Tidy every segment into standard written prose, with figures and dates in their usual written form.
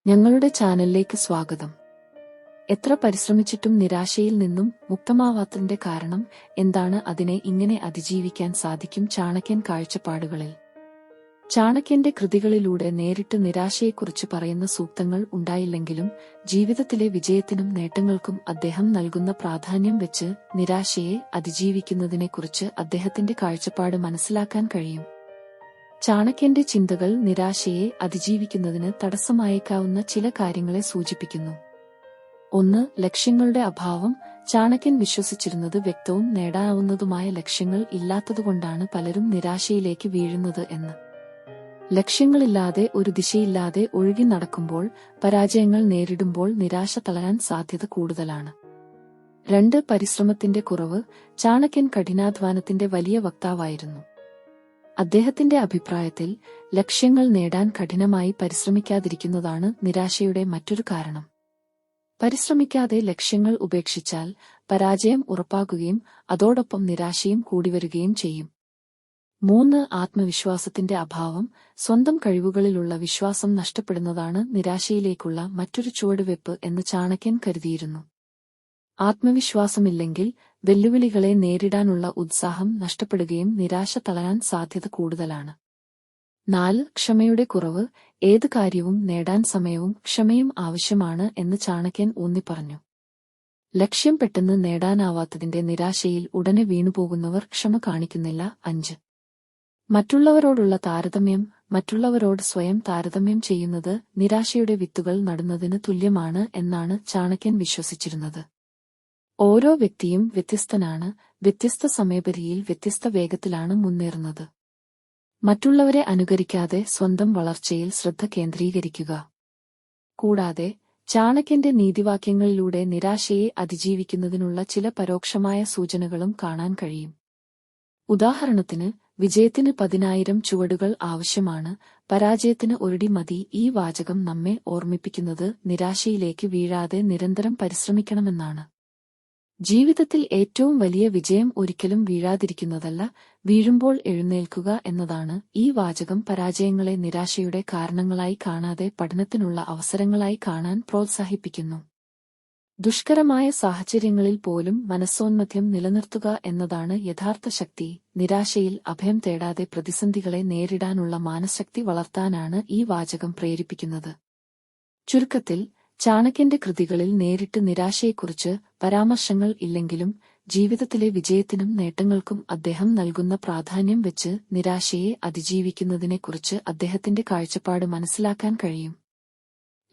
ഞങ്ങളുടെ ചാനലിലേക്ക് സ്വാഗതം. എത്ര പരിശ്രമിച്ചിട്ടും നിരാശയിൽ നിന്നും മുക്തമാവാത്തതിന്റെ കാരണം എന്താണ്? അതിനെ ഇങ്ങനെ അതിജീവിക്കാൻ സാധിക്കും. ചാണക്യൻ കാഴ്ചപ്പാടുകളിൽ. ചാണക്യന്റെ കൃതികളിലൂടെ നേരിട്ട് നിരാശയെക്കുറിച്ച് പറയുന്ന സൂക്തങ്ങൾ ഉണ്ടായില്ലെങ്കിലും ജീവിതത്തിലെ വിജയത്തിനും നേട്ടങ്ങൾക്കും അദ്ദേഹം നൽകുന്ന പ്രാധാന്യം വെച്ച് നിരാശയെ അതിജീവിക്കുന്നതിനെക്കുറിച്ച് അദ്ദേഹത്തിന്റെ കാഴ്ചപ്പാട് മനസ്സിലാക്കാൻ കഴിയും. ചാണക്യന്റെ ചിന്തകൾ നിരാശയെ അതിജീവിക്കുന്നതിന് തടസ്സമായേക്കാവുന്ന ചില കാര്യങ്ങളെ സൂചിപ്പിക്കുന്നു. 1. ലക്ഷ്യങ്ങളുടെ അഭാവം. ചാണക്യൻ വിശ്വസിച്ചിരുന്നത് വ്യക്തവും നേടാവുന്നതുമായ ലക്ഷ്യങ്ങൾ ഇല്ലാത്തതുകൊണ്ടാണ് പലരും നിരാശയിലേക്ക് വീഴുന്നത് എന്ന്. ലക്ഷ്യങ്ങളില്ലാതെ, ഒരു ദിശയില്ലാതെ ഒഴുകി നടക്കുമ്പോൾ, പരാജയങ്ങൾ നേരിടുമ്പോൾ നിരാശ തളരാൻ സാധ്യത കൂടുതലാണ്. 2. പരിശ്രമത്തിന്റെ കുറവ്. ചാണക്യൻ കഠിനാധ്വാനത്തിന്റെ വലിയ വക്താവായിരുന്നു. അദ്ദേഹത്തിന്റെ അഭിപ്രായത്തിൽ ലക്ഷ്യങ്ങൾ നേടാൻ കഠിനമായി പരിശ്രമിക്കാതിരിക്കുന്നതാണ് നിരാശയുടെ മറ്റൊരു കാരണം. പരിശ്രമിക്കാതെ ലക്ഷ്യങ്ങൾ ഉപേക്ഷിച്ചാൽ പരാജയം ഉറപ്പാകുകയും അതോടൊപ്പം നിരാശയും കൂടിവരികയും ചെയ്യും. 3. ആത്മവിശ്വാസത്തിന്റെ അഭാവം. സ്വന്തം കഴിവുകളിലുള്ള വിശ്വാസം നഷ്ടപ്പെടുന്നതാണ് നിരാശയിലേക്കുള്ള മറ്റൊരു ചുവടുവെപ്പ് എന്ന് ചാണക്യൻ കരുതിയിരുന്നു. ആത്മവിശ്വാസമില്ലെങ്കിൽ വെല്ലുവിളികളെ നേരിടാനുള്ള ഉത്സാഹം നഷ്ടപ്പെടുകയും നിരാശ തളരാൻ സാധ്യത കൂടുതലാണ്. 4. ക്ഷമയുടെ കുറവ്. ഏത് കാര്യവും നേടാൻ സമയവും ക്ഷമയും ആവശ്യമാണ് എന്ന് ചാണക്യൻ ഊന്നിപ്പറഞ്ഞു. ലക്ഷ്യം പെട്ടെന്ന് നേടാനാവാത്തതിന്റെ നിരാശയിൽ ഉടനെ വീണുപോകുന്നവർ ക്ഷമ കാണിക്കുന്നില്ല. 5. മറ്റുള്ളവരോടുള്ള താരതമ്യം. മറ്റുള്ളവരോട് സ്വയം താരതമ്യം ചെയ്യുന്നത് നിരാശയുടെ വിത്തുകൾ നടുന്നതിന് തുല്യമാണ് എന്നാണ് ചാണക്യൻ വിശ്വസിച്ചിരുന്നത്. ഓരോ വ്യക്തിയും വ്യത്യസ്തനാണ്. വ്യത്യസ്ത സമയപരിധിയിൽ വ്യത്യസ്ത വേഗത്തിലാണ് മുന്നേറുന്നത്. മറ്റുള്ളവരെ അനുകരിക്കാതെ സ്വന്തം വളർച്ചയിൽ ശ്രദ്ധ കേന്ദ്രീകരിക്കുക. കൂടാതെ ചാണക്യന്റെ നീതിവാക്യങ്ങളിലൂടെ നിരാശയെ അതിജീവിക്കുന്നതിനുള്ള ചില പരോക്ഷമായ സൂചനകളും കാണാൻ കഴിയും. ഉദാഹരണത്തിന്, വിജയത്തിന് 10,000 ചുവടുകൾ ആവശ്യമാണ്, പരാജയത്തിന് ഒരടി മതി. ഈ വാചകം നമ്മെ ഓർമ്മിപ്പിക്കുന്നത് നിരാശയിലേക്ക് വീഴാതെ നിരന്തരം പരിശ്രമിക്കണമെന്നാണ്. ജീവിതത്തിൽ ഏറ്റവും വലിയ വിജയം ഒരിക്കലും വീഴാതിരിക്കുന്നതല്ല, വീഴുമ്പോൾ എഴുന്നേൽക്കുക എന്നതാണ്. ഈ വാചകം പരാജയങ്ങളെ നിരാശയുടെ കാരണങ്ങളായി കാണാതെ പഠനത്തിനുള്ള അവസരങ്ങളായി കാണാൻ പ്രോത്സാഹിപ്പിക്കുന്നു. ദുഷ്കരമായ സാഹചര്യങ്ങളിൽ പോലും മനസ്സോന്മഥ്യം നിലനിർത്തുക എന്നതാണ് യഥാർത്ഥ ശക്തി. നിരാശയിൽ അഭയം തേടാതെ പ്രതിസന്ധികളെ നേരിടാനുള്ള മാനശക്തി വളർത്താനാണ് ഈ വാചകം പ്രേരിപ്പിക്കുന്നത്. ചുരുക്കത്തിൽ, ചാണക്യന്റെ കൃതികളിൽ നേരിട്ട് നിരാശയെക്കുറിച്ച് പരാമർശങ്ങൾ ഇല്ലെങ്കിലും ജീവിതത്തിലെ വിജയത്തിനും നേട്ടങ്ങൾക്കും അദ്ദേഹം നൽകുന്ന പ്രാധാന്യം വെച്ച് നിരാശയെ അതിജീവിക്കുന്നതിനെക്കുറിച്ച് അദ്ദേഹത്തിന്റെ കാഴ്ചപ്പാട് മനസ്സിലാക്കാൻ കഴിയും.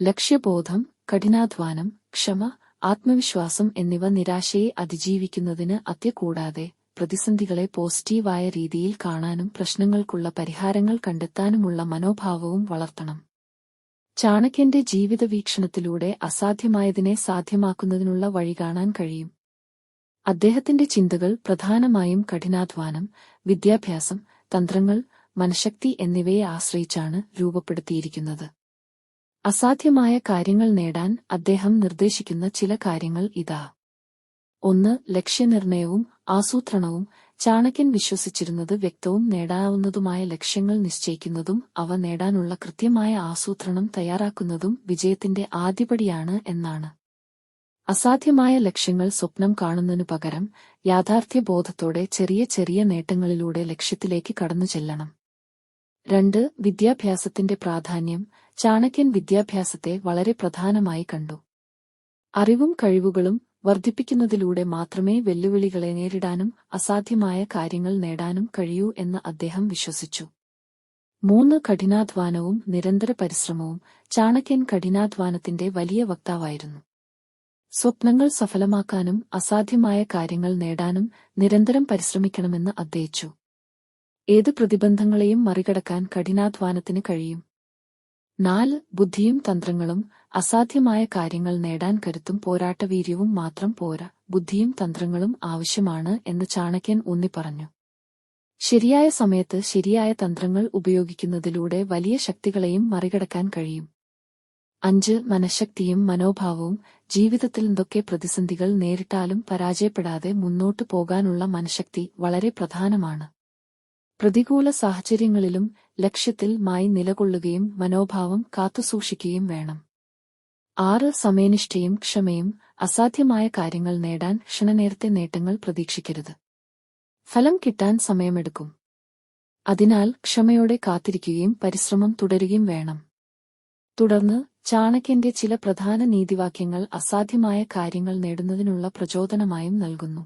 ലക്ഷ്യബോധം, കഠിനാധ്വാനം, ക്ഷമ, ആത്മവിശ്വാസം എന്നിവ നിരാശയെ അതിജീവിക്കുന്നതിന് കൂടാതെ പ്രതിസന്ധികളെ പോസിറ്റീവായ രീതിയിൽ കാണാനും പ്രശ്നങ്ങൾക്കുള്ള പരിഹാരങ്ങൾ കണ്ടെത്താനുമുള്ള മനോഭാവവും വളർത്തണം. ചാണക്യന്റെ ജീവിതവീക്ഷണത്തിലൂടെ അസാധ്യമായതിനെ സാധ്യമാക്കുന്നതിനുള്ള വഴി കാണാൻ കഴിയും. അദ്ദേഹത്തിന്റെ ചിന്തകൾ പ്രധാനമായും കഠിനാധ്വാനം, വിദ്യാഭ്യാസം, തന്ത്രങ്ങൾ, മനഃശക്തി എന്നിവയെ ആശ്രയിച്ചാണ് രൂപപ്പെടുത്തിയിരിക്കുന്നത്. അസാധ്യമായ കാര്യങ്ങൾ നേടാൻ അദ്ദേഹം നിർദ്ദേശിക്കുന്ന ചില കാര്യങ്ങൾ ഇതാ. 1. ലക്ഷ്യനിർണയവും ആസൂത്രണവും. ചാണക്യൻ വിശ്വസിച്ചിരുന്നത് വ്യക്തവും നേടാവുന്നതുമായ ലക്ഷ്യങ്ങൾ നിശ്ചയിക്കുന്നതും അവ നേടാനുള്ള കൃത്യമായ ആസൂത്രണം തയ്യാറാക്കുന്നതും വിജയത്തിന്റെ ആദ്യപടിയാണ് എന്നാണ്. അസാധ്യമായ ലക്ഷ്യങ്ങൾ സ്വപ്നം കാണുന്നതിനു പകരം യാഥാർത്ഥ്യബോധത്തോടെ ചെറിയ ചെറിയ നേട്ടങ്ങളിലൂടെ ലക്ഷ്യത്തിലേക്ക് കടന്നു ചെല്ലണം. 2. വിദ്യാഭ്യാസത്തിന്റെ പ്രാധാന്യം. ചാണക്യൻ വിദ്യാഭ്യാസത്തെ വളരെ പ്രധാനമായി കണ്ടു. അറിവും കഴിവുകളും വർദ്ധിപ്പിക്കുന്നതിലൂടെ മാത്രമേ വെല്ലുവിളികളെ നേരിടാനും അസാധ്യമായ കാര്യങ്ങൾ നേടാനും കഴിയൂ എന്ന് അദ്ദേഹം വിശ്വസിച്ചു. 3. കഠിനാധ്വാനവും നിരന്തര പരിശ്രമവും. ചാണക്യൻ കഠിനാധ്വാനത്തിന്റെ വലിയ വക്താവായിരുന്നു. സ്വപ്നങ്ങൾ സഫലമാക്കാനും അസാധ്യമായ കാര്യങ്ങൾ നേടാനും നിരന്തരം പരിശ്രമിക്കണമെന്ന് അദ്ദേഹിച്ചു. ഏത് പ്രതിബന്ധങ്ങളെയും മറികടക്കാൻ കഠിനാധ്വാനത്തിന് കഴിയും. 4. ബുദ്ധിയും തന്ത്രങ്ങളും. അസാധ്യമായ കാര്യങ്ങൾ നേടാൻ കരുത്തും പോരാട്ടവീര്യവും മാത്രം പോരാ, ബുദ്ധിയും തന്ത്രങ്ങളും ആവശ്യമാണ് എന്ന് ചാണക്യൻ ഊന്നിപ്പറഞ്ഞു. ശരിയായ സമയത്ത് ശരിയായ തന്ത്രങ്ങൾ ഉപയോഗിക്കുന്നതിലൂടെ വലിയ ശക്തികളെയും മറികടക്കാൻ കഴിയും. 5. മനഃശക്തിയും മനോഭാവവും. ജീവിതത്തിൽ എന്തൊക്കെ പ്രതിസന്ധികൾ നേരിട്ടാലും പരാജയപ്പെടാതെ മുന്നോട്ടു പോകാനുള്ള മനഃശക്തി വളരെ പ്രധാനമാണ്. പ്രതികൂല സാഹചര്യങ്ങളിലും ലക്ഷ്യത്തിൽ നിലകൊള്ളുകയും മനോഭാവം കാത്തുസൂക്ഷിക്കുകയും വേണം. 6 സമയനിഷ്ഠയും ക്ഷമയും. അസാധ്യമായ കാര്യങ്ങൾ നേടാൻ ക്ഷണനേരത്തെ നേട്ടങ്ങൾ പ്രതീക്ഷിക്കരുത്. ഫലം കിട്ടാൻ സമയമെടുക്കും. അതിനാൽ ക്ഷമയോടെ കാത്തിരിക്കുകയും പരിശ്രമം തുടരുകയും വേണം. തുടർന്ന് ചാണക്യന്റെ ചില പ്രധാന നീതിവാക്യങ്ങൾ അസാധ്യമായ കാര്യങ്ങൾ നേടുന്നതിനുള്ള പ്രചോദനമായും നൽകുന്നു.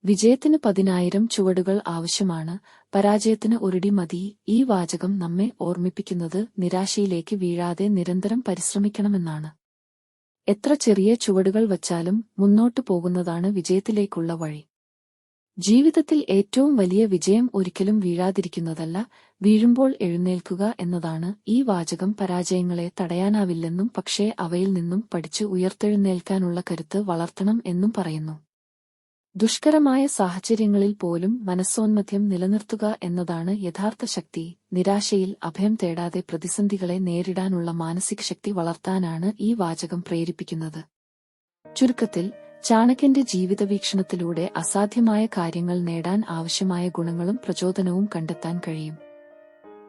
വിജയത്തിന് 10,000 ചുവടുകൾ ആവശ്യമാണ്, പരാജയത്തിന് ഒരിടി മതി. ഈ വാചകം നമ്മെ ഓർമ്മിപ്പിക്കുന്നത് നിരാശയിലേക്ക് വീഴാതെ നിരന്തരം പരിശ്രമിക്കണമെന്നാണ്. എത്ര ചെറിയ ചുവടുകൾ വച്ചാലും മുന്നോട്ടു പോകുന്നതാണ് വിജയത്തിലേക്കുള്ള വഴി. ജീവിതത്തിൽ ഏറ്റവും വലിയ വിജയം ഒരിക്കലും വീഴാതിരിക്കുന്നതല്ല, വീഴുമ്പോൾ എഴുന്നേൽക്കുക എന്നതാണ്. ഈ വാചകം പരാജയങ്ങളെ തടയാനാവില്ലെന്നും പക്ഷേ അവയിൽ നിന്നും പഠിച്ച് ഉയർത്തെഴുന്നേൽക്കാനുള്ള കരുത്ത് വളർത്തണം എന്നും പറയുന്നു. ദുഷ്കരമായ സാഹചര്യങ്ങളിൽ പോലും മനസ്സോന്മഥ്യം നിലനിർത്തുക എന്നതാണ് യഥാർത്ഥ ശക്തി. നിരാശയിൽ അഭയം തേടാതെ പ്രതിസന്ധികളെ നേരിടാനുള്ള മാനസിക ശക്തി വളർത്താനാണ് ഈ വാചകം പ്രേരിപ്പിക്കുന്നത്. ചുരുക്കത്തിൽ, ചാണക്യന്റെ ജീവിതവീക്ഷണത്തിലൂടെ അസാധ്യമായ കാര്യങ്ങൾ നേടാൻ ആവശ്യമായ ഗുണങ്ങളും പ്രചോദനവും കണ്ടെത്താൻ കഴിയും.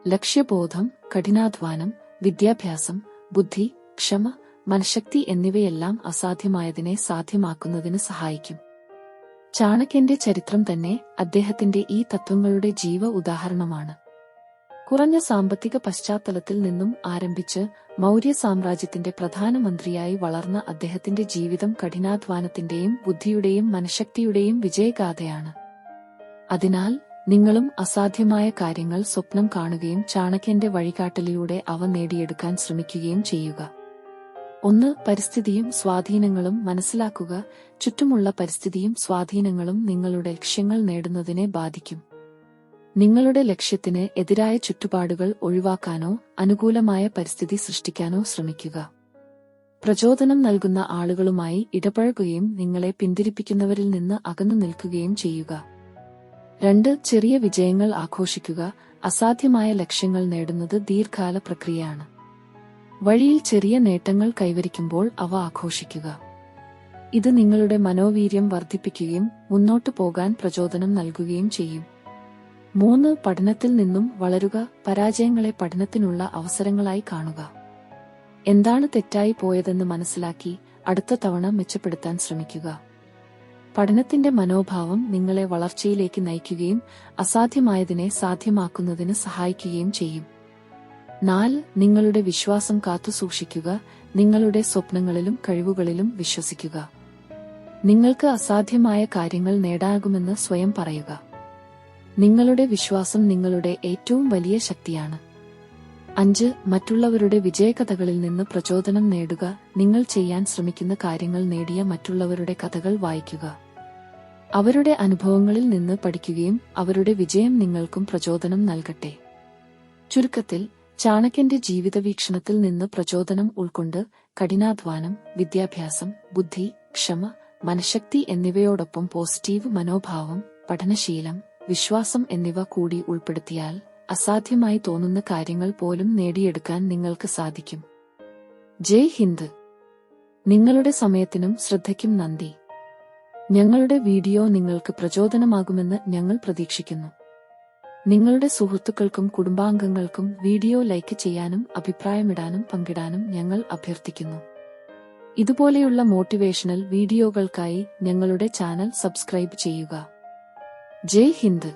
ലക്ഷ്യബോധം, കഠിനാധ്വാനം, വിദ്യാഭ്യാസം, ബുദ്ധി, ക്ഷമ, മനഃശക്തി എന്നിവയെല്ലാം അസാധ്യമായതിനെ സാധ്യമാക്കുന്നതിന് സഹായിക്കും. ചാണക്യന്റെ ചരിത്രം തന്നെ അദ്ദേഹത്തിന്റെ ഈ തത്വങ്ങളുടെ ജീവ ഉദാഹരണമാണ്. കുറഞ്ഞ സാമ്പത്തിക പശ്ചാത്തലത്തിൽ നിന്നും ആരംഭിച്ച് മൗര്യ സാമ്രാജ്യത്തിന്റെ പ്രധാനമന്ത്രിയായി വളർന്ന അദ്ദേഹത്തിന്റെ ജീവിതം കഠിനാധ്വാനത്തിന്റെയും ബുദ്ധിയുടെയും മനഃശക്തിയുടെയും വിജയഗാഥയാണ്. അതിനാൽ നിങ്ങളും അസാധ്യമായ കാര്യങ്ങൾ സ്വപ്നം കാണുകയും ചാണക്യന്റെ വഴികാട്ടലിലൂടെ അവ നേടിയെടുക്കാൻ ശ്രമിക്കുകയും ചെയ്യുക. 1. പരിസ്ഥിതിയും സ്വാധീനങ്ങളും മനസ്സിലാക്കുക. ചുറ്റുമുള്ള പരിസ്ഥിതിയും സ്വാധീനങ്ങളും നിങ്ങളുടെ ലക്ഷ്യങ്ങൾ നേടുന്നതിനെ ബാധിക്കും. നിങ്ങളുടെ ലക്ഷ്യത്തിന് എതിരായ ചുറ്റുപാടുകൾ ഒഴിവാക്കാനോ അനുകൂലമായ പരിസ്ഥിതി സൃഷ്ടിക്കാനോ ശ്രമിക്കുക. പ്രചോദനം നൽകുന്ന ആളുകളുമായി ഇടപഴകുകയും നിങ്ങളെ പിന്തിരിപ്പിക്കുന്നവരിൽ നിന്ന് അകന്നു നിൽക്കുകയും ചെയ്യുക. 2. ചെറിയ വിജയങ്ങൾ ആഘോഷിക്കുക. അസാധ്യമായ ലക്ഷ്യങ്ങൾ നേടുന്നത് ദീർഘകാല പ്രക്രിയയാണ്. വഴിയിൽ ചെറിയ നേട്ടങ്ങൾ കൈവരിക്കുമ്പോൾ അവ ആഘോഷിക്കുക. ഇത് നിങ്ങളുടെ മനോവീര്യം വർദ്ധിപ്പിക്കുകയും മുന്നോട്ടു പോകാൻ പ്രചോദനം നൽകുകയും ചെയ്യും. 3. പഠനത്തിൽ നിന്നും വളരുക. പരാജയങ്ങളെ പഠനത്തിനുള്ള അവസരങ്ങളായി കാണുക. എന്താണ് തെറ്റായി പോയതെന്ന് മനസ്സിലാക്കി അടുത്ത തവണ മെച്ചപ്പെടുത്താൻ ശ്രമിക്കുക. പഠനത്തിന്റെ മനോഭാവം നിങ്ങളെ വളർച്ചയിലേക്ക് നയിക്കുകയും അസാധ്യമായതിനെ സാധ്യമാക്കുന്നതിന് സഹായിക്കുകയും ചെയ്യും. 4. നിങ്ങളുടെ വിശ്വാസം കാത്തുസൂക്ഷിക്കുക. നിങ്ങളുടെ സ്വപ്നങ്ങളിലും കഴിവുകളിലും വിശ്വസിക്കുക. നിങ്ങൾക്ക് അസാധ്യമായ കാര്യങ്ങൾ നേടാനാകുമെന്ന് സ്വയം പറയുക. നിങ്ങളുടെ വിശ്വാസം നിങ്ങളുടെ ഏറ്റവും വലിയ ശക്തിയാണ്. 5. മറ്റുള്ളവരുടെ വിജയകഥകളിൽ നിന്ന് പ്രചോദനം നേടുക. നിങ്ങൾ ചെയ്യാൻ ശ്രമിക്കുന്ന കാര്യങ്ങൾ നേടിയ മറ്റുള്ളവരുടെ കഥകൾ വായിക്കുക. അവരുടെ അനുഭവങ്ങളിൽ നിന്ന് പഠിക്കുകയും അവരുടെ വിജയം നിങ്ങൾക്കും പ്രചോദനം നൽകട്ടെ. ചുരുക്കത്തിൽ, ചാണക്യന്റെ ജീവിതവീക്ഷണത്തിൽ നിന്ന് പ്രചോദനം ഉൾക്കൊണ്ട് കഠിനാധ്വാനം, വിദ്യാഭ്യാസം, ബുദ്ധി, ക്ഷമ, മനഃശക്തി എന്നിവയോടൊപ്പം പോസിറ്റീവ് മനോഭാവം, പഠനശീലം, വിശ്വാസം എന്നിവ കൂടി ഉൾപ്പെടുത്തിയാൽ അസാധ്യമായി തോന്നുന്ന കാര്യങ്ങൾ പോലും നേടിയെടുക്കാൻ നിങ്ങൾക്ക് സാധിക്കും. ജയ് ഹിന്ദ്. നിങ്ങളുടെ സമയത്തിനും ശ്രദ്ധയ്ക്കും നന്ദി. ഞങ്ങളുടെ വീഡിയോ നിങ്ങൾക്ക് പ്രചോദനമാകുമെന്ന് ഞങ്ങൾ പ്രതീക്ഷിക്കുന്നു. നിങ്ങളുടെ സുഹൃത്തുക്കൾക്കും കുടുംബാംഗങ്ങൾക്കും വീഡിയോ ലൈക്ക് ചെയ്യാനും അഭിപ്രായമിടാനും പങ്കിടാനും ഞങ്ങൾ അഭ്യർത്ഥിക്കുന്നു. ഇതുപോലെയുള്ള മോട്ടിവേഷണൽ വീഡിയോകൾക്കായി ഞങ്ങളുടെ ചാനൽ സബ്സ്ക്രൈബ് ചെയ്യുക. ജയ് ഹിന്ദ്.